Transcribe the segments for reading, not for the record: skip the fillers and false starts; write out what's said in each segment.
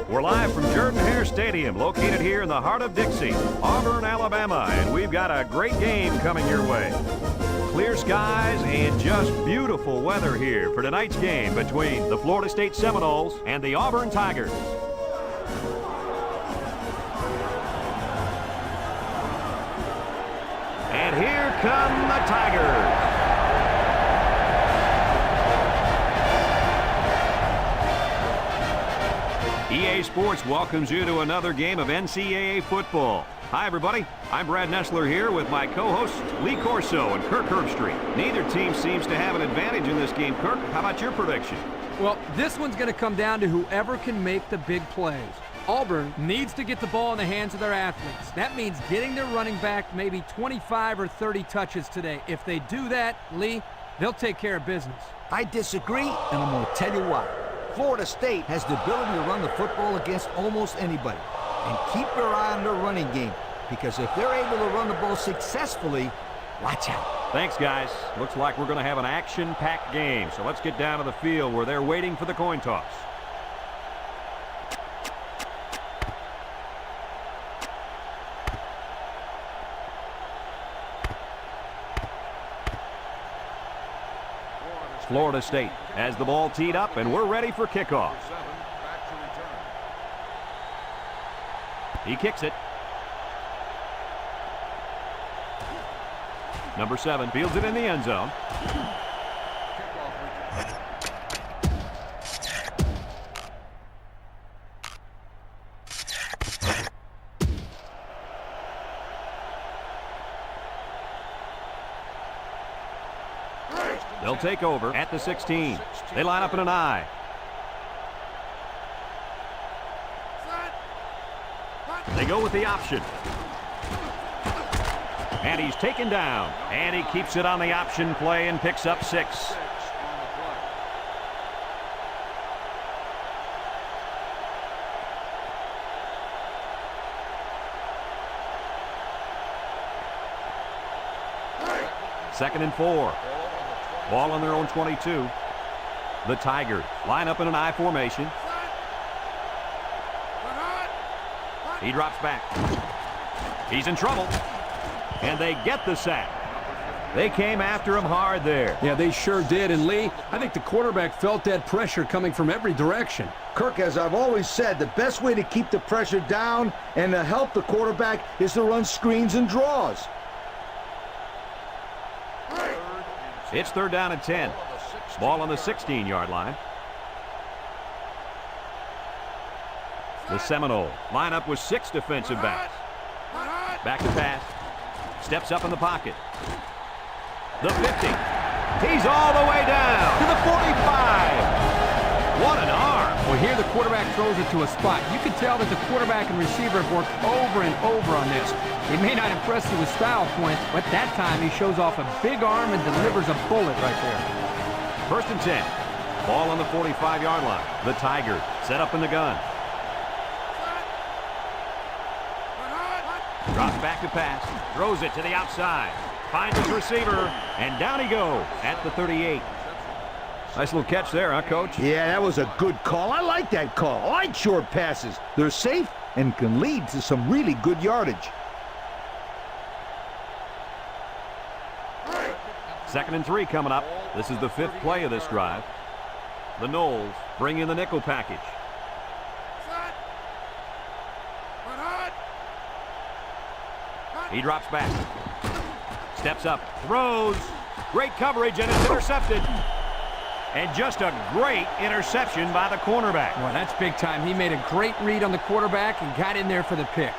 We're live from Jordan-Hare Stadium, located here in the heart of Dixie, Auburn, Alabama, and we've got a great game coming your way. Clear skies and just beautiful weather here for tonight's game between the Florida State Seminoles and the Auburn Tigers. And here come the Tigers. EA Sports welcomes you to another game of NCAA football. Hi, everybody. I'm Brad Nessler here with my co-hosts Lee Corso and Kirk Herbstreit. Neither team seems to have an advantage in this game. Kirk, how about your prediction? Well, this one's going to come down to whoever can make the big plays. Auburn needs to get the ball in the hands of their athletes. That means getting their running back maybe 25 or 30 touches today. If they do that, Lee, they'll take care of business. I disagree, and I'm going to tell you why. Florida State has the ability to run the football against almost anybody. And keep your eye on their running game, because if they're able to run the ball successfully, watch out. Thanks, guys. Looks like we're going to have an action-packed game. So let's get down to the field where they're waiting for the coin toss. Florida State has the ball teed up, and we're ready for kickoff. He kicks it. Number 7 fields it in the end zone. They'll take over at the 16. They line up in an I. They go with the option. And he's taken down. And he keeps it on the option play and picks up 6. Second and 4. Ball on their own 22. The Tigers line up in an I formation. He drops back. He's in trouble. And they get the sack. They came after him hard there. Yeah, they sure did. And Lee, I think the quarterback felt that pressure coming from every direction. Kirk, as I've always said, the best way to keep the pressure down and to help the quarterback is to run screens and draws. It's 3rd down and 10. Ball on the 16-yard line. The Seminoles line up with 6 defensive backs. Back to pass. Steps up in the pocket. The 50. He's all the way down to the 45. What an arm. Well, here the quarterback throws it to a spot. You can tell that the quarterback and receiver have worked over and over on this. It may not impress you with style points, but that time he shows off a big arm and delivers a bullet right there. 1st and 10. Ball on the 45-yard line. The Tigers set up in the gun. Drops back to pass. Throws it to the outside. Finds his receiver. And down he goes at the 38. Nice little catch there, huh, Coach? Yeah, that was a good call. I like that call. I like short passes. They're safe and can lead to some really good yardage. 2nd and 3 coming up. This is the 5th play of this drive. The Noles bring in the nickel package. He drops back. Steps up. Throws. Great coverage, and it's intercepted. And just a great interception by the cornerback. Well, that's big time. He made a great read on the quarterback and got in there for the pick.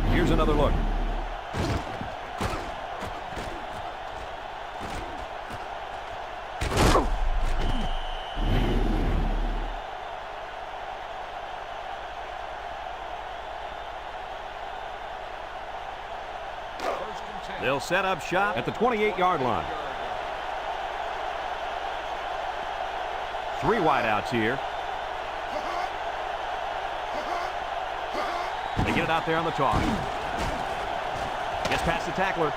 Here's another look. They'll set up shop at the 28-yard line. 3 wideouts here. They get it out there on the toss. Gets past the tackler.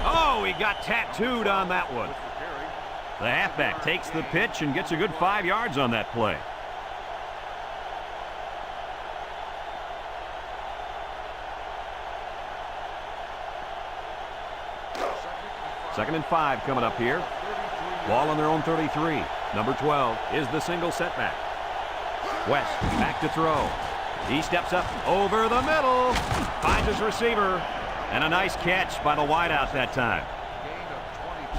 Oh, he got tattooed on that one. The halfback takes the pitch and gets a good 5 yards on that play. Second and 5 coming up here. Ball on their own 33. Number 12 is the single setback. West back to throw. He steps up over the middle. Finds his receiver. And a nice catch by the wideout that time.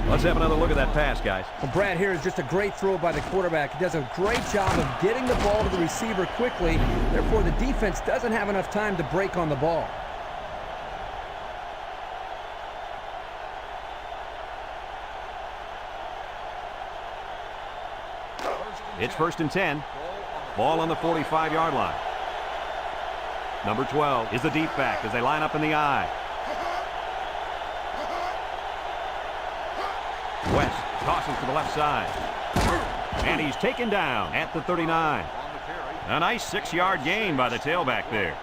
Let's have another look at that pass, guys. Well, Brad, here is just a great throw by the quarterback. He does a great job of getting the ball to the receiver quickly. Therefore, the defense doesn't have enough time to break on the ball. It's first and 10. Ball on the 45-yard line. Number 12 is the deep back as they line up in the I. West tosses to the left side. And he's taken down at the 39. A nice 6-yard gain by the tailback there.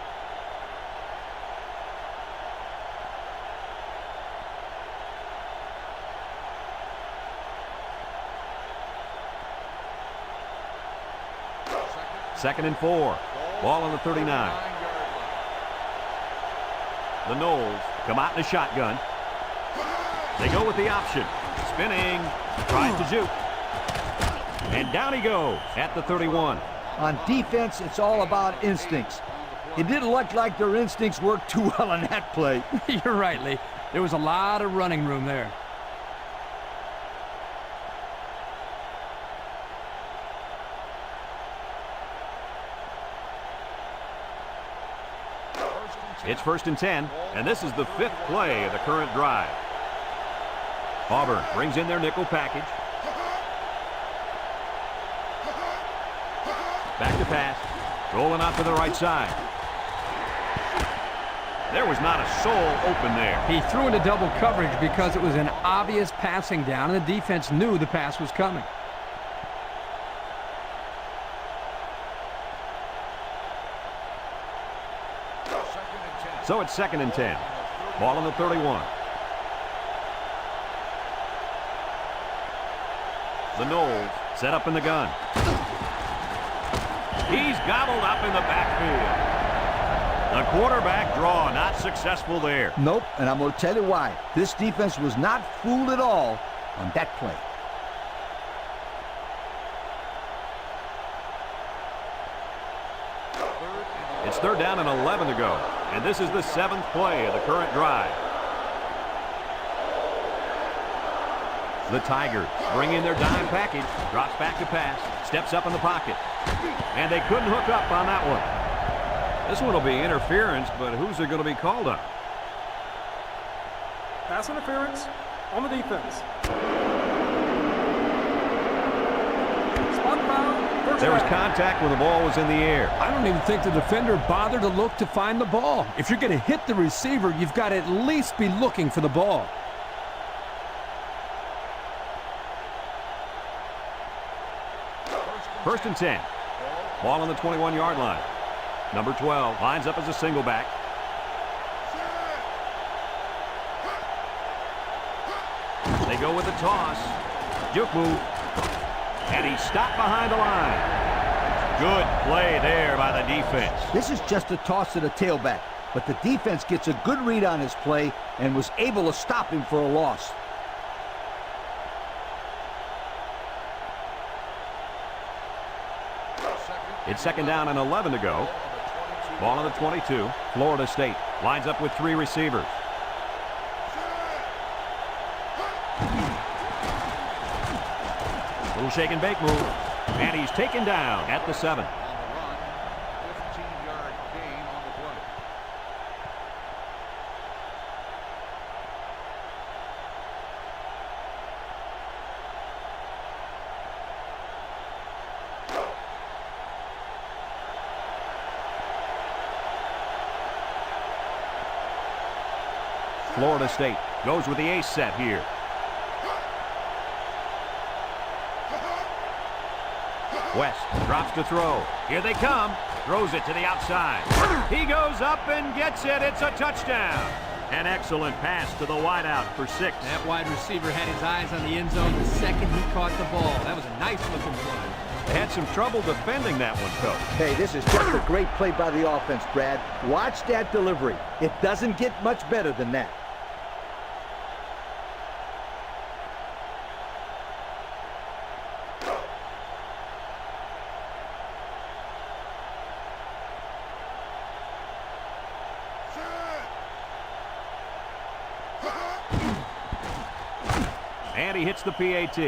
Second and 4. Ball on the 39. The Noles come out in a shotgun. They go with the option. Spinning. Tries to juke. And down he goes at the 31. On defense, it's all about instincts. It didn't look like their instincts worked too well on that play. You're right, Lee. There was a lot of running room there. It's first and 10, and this is the 5th play of the current drive. Auburn brings in their nickel package. Back to pass. Rolling out to the right side. There was not a soul open there. He threw into double coverage because it was an obvious passing down, and the defense knew the pass was coming. So it's second and 10. Ball on the 31. The Noles set up in the gun. He's gobbled up in the backfield. The quarterback draw not successful there. Nope, and I'm going to tell you why. This defense was not fooled at all on that play. It's third down and 11 to go. And this is the 7th play of the current drive. The Tigers bring in their dime package. Drops back to pass. Steps up in the pocket. And they couldn't hook up on that one. This one will be interference, but who's it going to be called on? Pass interference on the defense. Spot foul. There was contact when the ball was in the air. I don't even think the defender bothered to look to find the ball. If you're going to hit the receiver, you've got to at least be looking for the ball. First and 10. Ball on the 21-yard line. Number 12 lines up as a single back. They go with a toss. Juke move. And he stopped behind the line. Good play there by the defense. This is just a toss to the tailback, but the defense gets a good read on his play and was able to stop him for a loss. It's second down and 11 to go. Ball on the 22. Florida State lines up with 3 receivers. Little shake and bake move. And he's taken down at the 7. Florida State goes with the ace set here. West drops to throw. Here they come. Throws it to the outside. He goes up and gets it. It's a touchdown. An excellent pass to the wideout for 6. That wide receiver had his eyes on the end zone the second he caught the ball. That was a nice-looking play. They had some trouble defending that one, Coach. Hey, this is just a great play by the offense, Brad. Watch that delivery. It doesn't get much better than that. And he hits the PAT.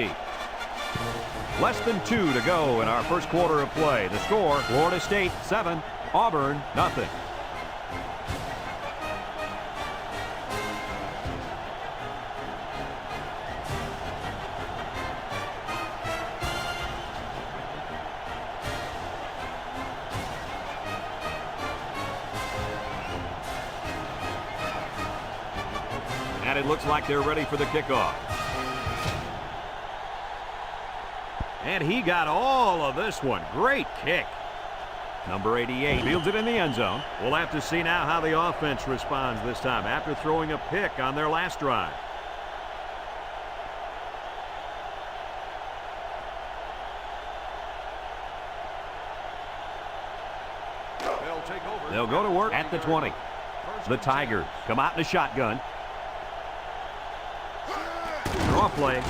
Less than 2 to go in our first quarter of play. The score, Florida State 7, Auburn nothing. And it looks like they're ready for the kickoff. And he got all of this one. Great kick. Number 88 fields it in the end zone. We'll have to see now how the offense responds this time after throwing a pick on their last drive. They'll go to work at the 20. The Tigers come out in a shotgun. Draw play.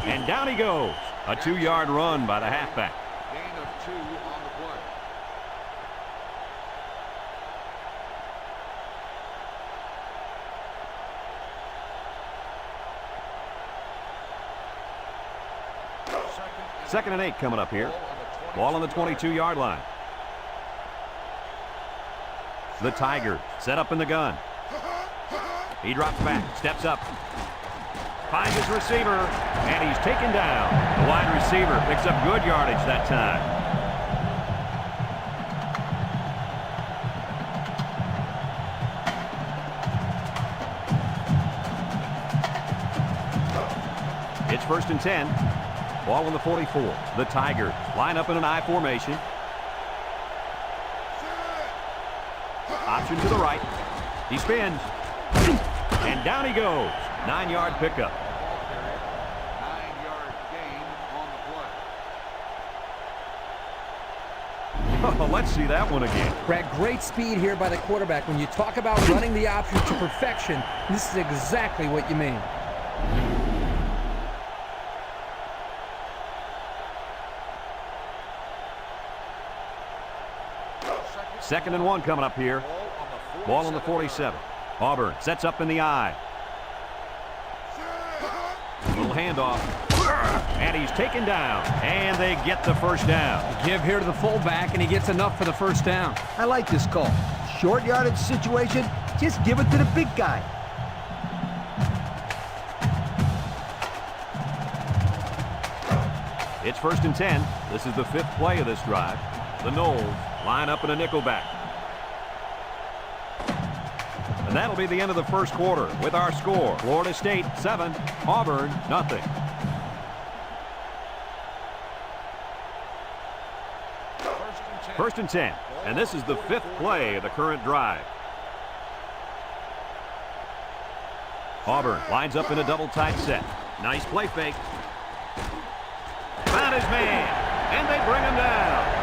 And down he goes. A 2-yard run by the halfback. Gain of 2 on the play. Second and 8 coming up here. Ball on the 22-yard line. The Tigers set up in the gun. He drops back, steps up. Finds his receiver, and he's taken down. The wide receiver picks up good yardage that time. It's 1st and 10. Ball on the 44. The Tigers line up in an I formation. Option to the right. He spins. And down he goes. 9-yard pickup. 9-yard gain on the play. Oh, let's see that one again. Brad, great speed here by the quarterback. When you talk about running the option to perfection, this is exactly what you mean. Second and 1 coming up here. Ball on the 47. Auburn sets up in the I. Little handoff. And he's taken down. And they get the first down. Give here to the fullback, and he gets enough for the first down. I like this call. Short yardage situation, just give it to the big guy. It's 1st and 10. This is the 5th play of this drive. The Noles line up in a nickelback. And that'll be the end of the first quarter with our score. Florida State 7, Auburn nothing. First and 10. And this is the 5th play of the current drive. Auburn lines up in a double tight set. Nice play fake. Found his man. And they bring him down.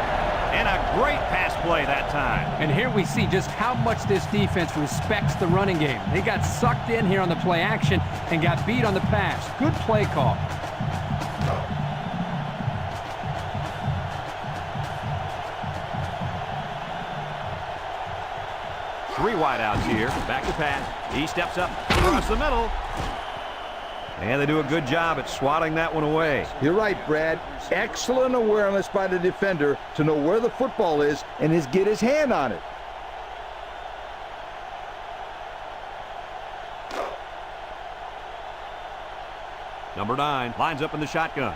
And a great pass play that time. And here we see just how much this defense respects the running game. They got sucked in here on the play action and got beat on the pass. Good play call. Three wideouts here. Back to pass. He steps up across the middle. And they do a good job at swatting that one away. You're right, Brad. Excellent awareness by the defender to know where the football is and get his hand on it. Number 9 lines up in the shotgun.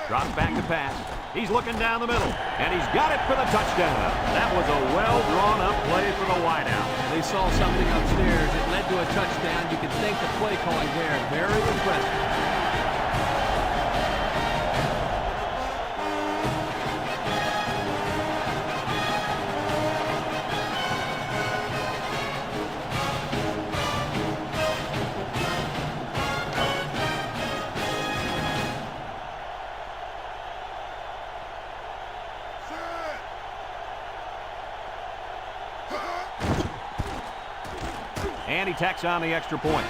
Drops back to pass. He's looking down the middle, and he's got it for the touchdown. That was a well-drawn-up play for the wideout. They saw something upstairs. It led to a touchdown. You can thank the play calling there. Very impressive. And he tacks on the extra point.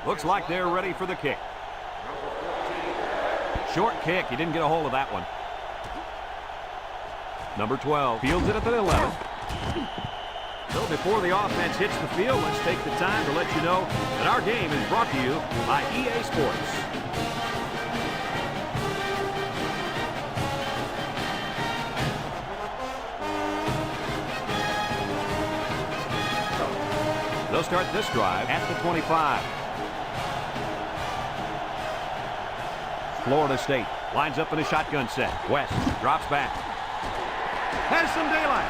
Looks like they're ready for the kick. Short kick. He didn't get a hold of that one. Number 12 fields it at the 11. So before the offense hits the field, let's take the time to let you know that our game is brought to you by EA Sports. They'll start this drive at the 25. Florida State lines up in a shotgun set. West drops back. Has some daylight.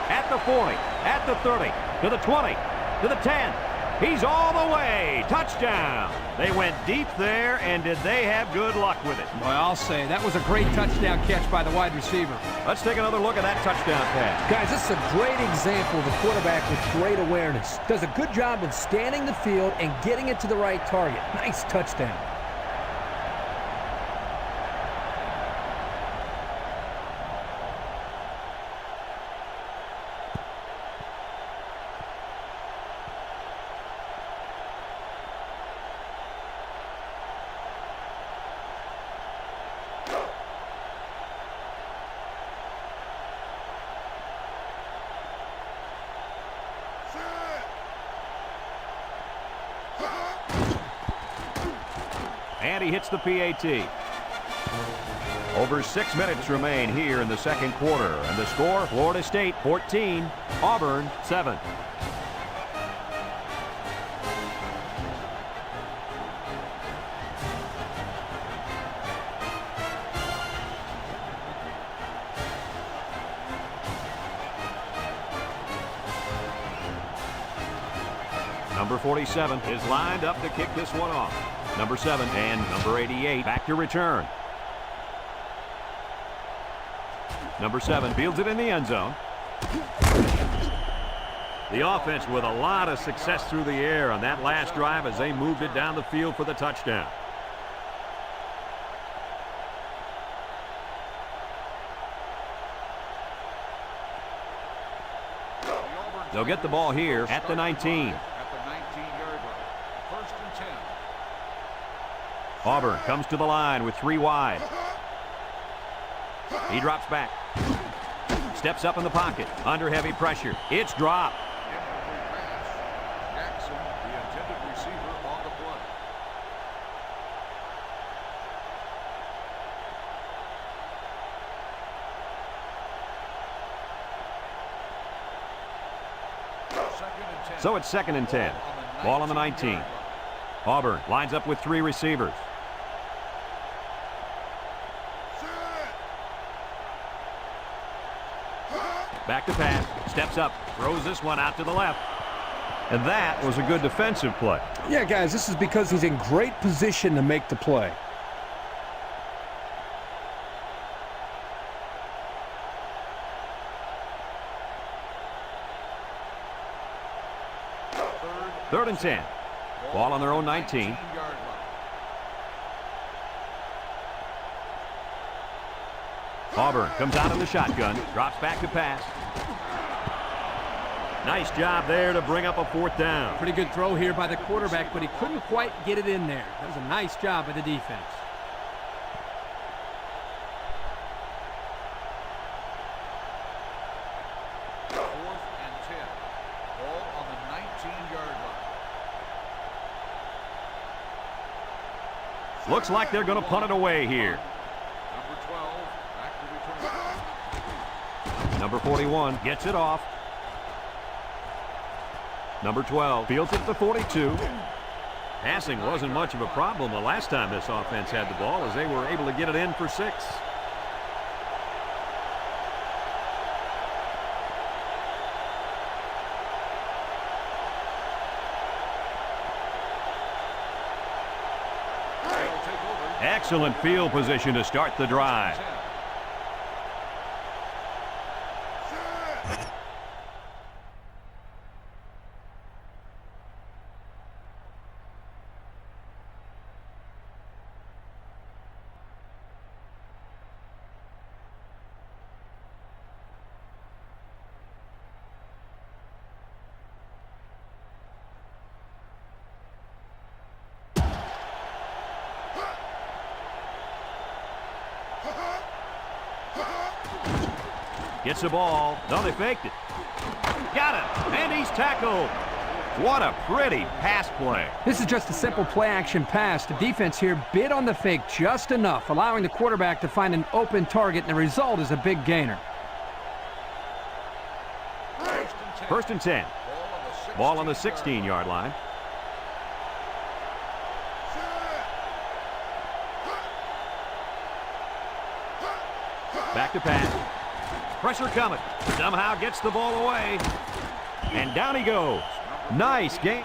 At the 40, at the 30, to the 20, to the 10. He's all the way. Touchdown. They went deep there, and did they have good luck with it? Well, I'll say that was a great touchdown catch by the wide receiver. Let's take another look at that touchdown pass. Guys, this is a great example of a quarterback with great awareness. Does a good job of scanning the field and getting it to the right target. Nice touchdown. And he hits the PAT. Over 6 minutes remain here in the second quarter. And the score, Florida State 14, Auburn 7. Number 47 is lined up to kick this one off. Number 7 and number 88 back to return. Number 7 fields it in the end zone. The offense with a lot of success through the air on that last drive as they moved it down the field for the touchdown. They'll get the ball here at the 19. Auburn comes to the line with 3 wide. He drops back. Steps up in the pocket. Under heavy pressure. It's dropped. Jackson, the intended receiver, on the play. So it's 2nd and 10. Ball on the 19. Auburn lines up with 3 receivers. Back to pass, steps up, throws this one out to the left. And that was a good defensive play. Yeah, guys, this is because he's in great position to make the play. Third and 10. Ball on their own 19. Auburn comes out in the shotgun, drops back to pass. Nice job there to bring up a 4th down. Pretty good throw here by the quarterback, but he couldn't quite get it in there. That was a nice job by the defense. Looks like they're going to punt it away here. Number 12, back to return. Number 41 gets it off. Number 12 fields it to 42. Passing wasn't much of a problem the last time this offense had the ball as they were able to get it in for 6. Excellent field position to start the drive. Gets the ball. No, they faked it. Got it. And he's tackled. What a pretty pass play. This is just a simple play-action pass. The defense here bid on the fake just enough, allowing the quarterback to find an open target, and the result is a big gainer. First and 10. Ball on the 16-yard line. Back to pass. Pressure coming. Somehow gets the ball away. And down he goes. Nice game.